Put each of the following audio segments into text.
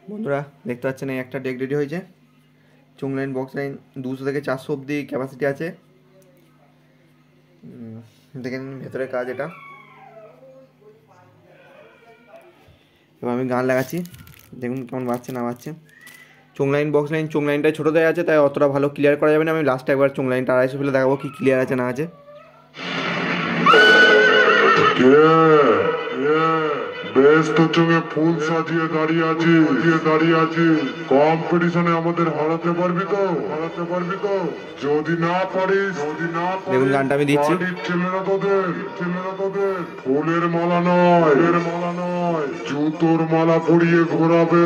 বন্ধুরা দেখতে পাচ্ছেন এই একটা ডেক রেডি হয়েছে। চুং লাইন বক্স লাইন 200 থেকে 400 অবধি ক্যাপাসিটি আছে। দেখেন ভেতরে কাজ এটা। এবার আমি গান লাগাচ্ছি, দেখুন কেমন বাজছে না বাজছে। চুং লাইন বক্স লাইন, চুং লাইনটা ছোটো দেওয়া আছে তাই অতটা ভালো ক্লিয়ার করা যাবে না। আমি লাস্টে একবার চুং লাইনটা 250 ফেলে দেখাবো কি ক্লিয়ার আছে না আছে। বেশ তো চোখে ফুল সাজিয়ে দাঁড়িয়ে আছি কম্পিটিশনে আমাদের হারাতে পারবি তো যদি না পারিস দেখুন গানটা আমি দিচ্ছি। ছেলেরা তোদের ফুলের মালা নয় জুতোর মালা পরিয়ে ঘোরাবে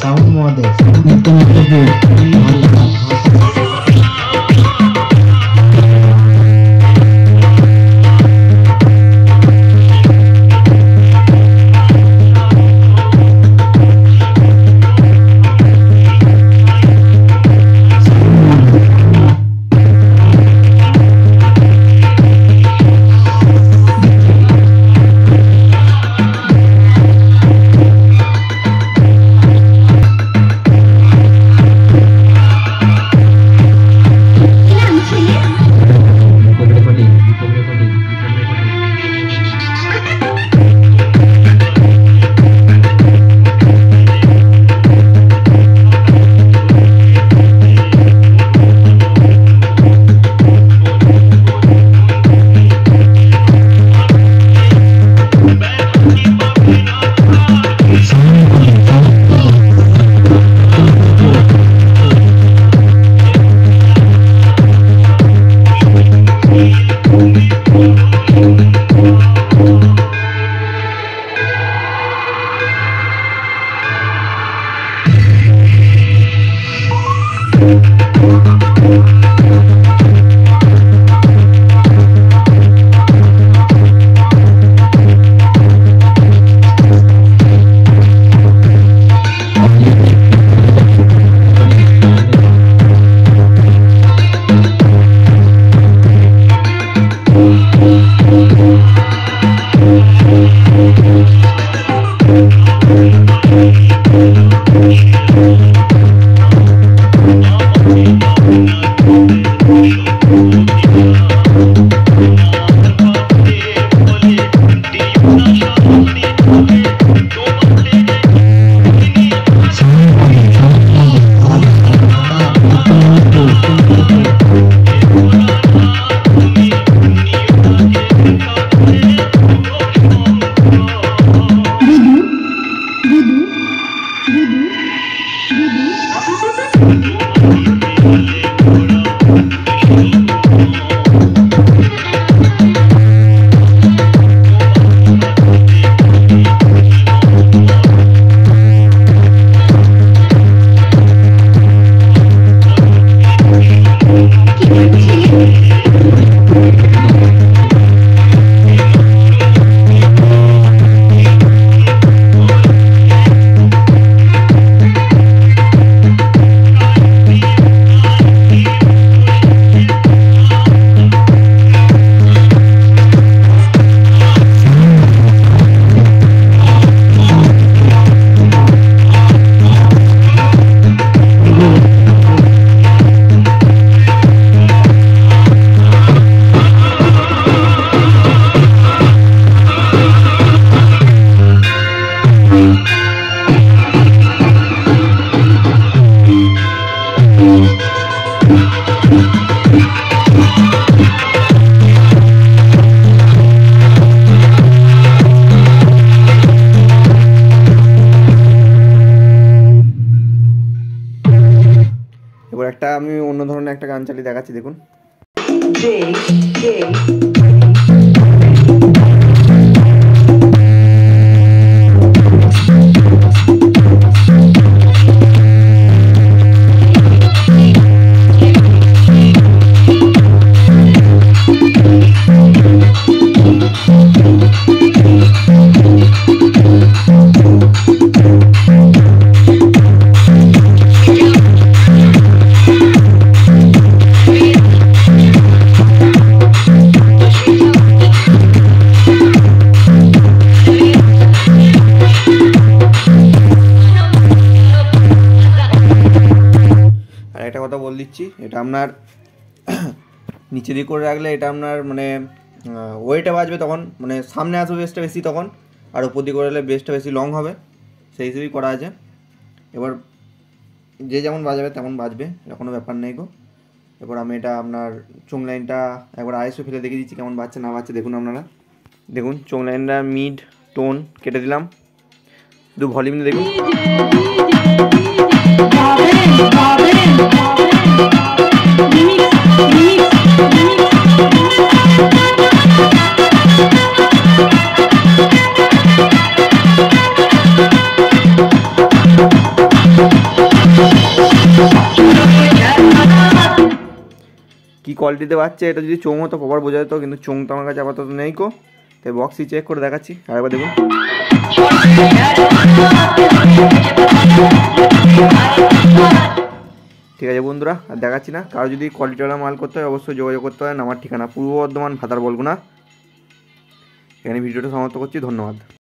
साउंड मॉडल नित्य এবার একটা আমি অন্য ধরনের একটা গান চালিয়ে দেখাচ্ছি, দেখুন। দিচ্ছি। এটা আপনার নিচে দিকে করে রাখলে এটা আপনার মানে ওয়েটে বাজবে তখন, মানে সামনে আসবে বেসটা বেশি তখন, আর উপর দিকে করে রাখলে বেসটা বেশি লং হবে, সেই হিসেবেই করা আছে। এবার যে যেমন বাজাবে তেমন বাজবে, এটা কোনো ব্যাপার নেই গো। এবার আমি এটা আপনার চোং লাইনটা একবার আইএসও ফেলে দেখিয়ে দিচ্ছি কেমন বাজছে না বাজছে। দেখুন আপনারা, দেখুন চোং লাইনটা মিড টোন কেটে দিলাম, শুধু ভলিউম দিয়ে দেখুন। কি কোয়ালিটিতে বাজছে, এটা যদি চোং হতো প্রপার বোঝা যেত, কিন্তু চোং তো আমার কাছে আপাতত নেই কো, তাই বক্সই চেক করে দেখাচ্ছি আরেকবার দেখুন। ঠিক আছে বন্ধুরা, আর দেখাচ্ছি না। কারো যদি কোয়ালিটিওয়ালা মাল করতে হয় অবশ্যই যোগাযোগ করতে হয়। আমার ঠিকানা পূর্ব বর্ধমান ভাতার বলগুনা। এখানে ভিডিওটা সমাপ্ত করছি, ধন্যবাদ।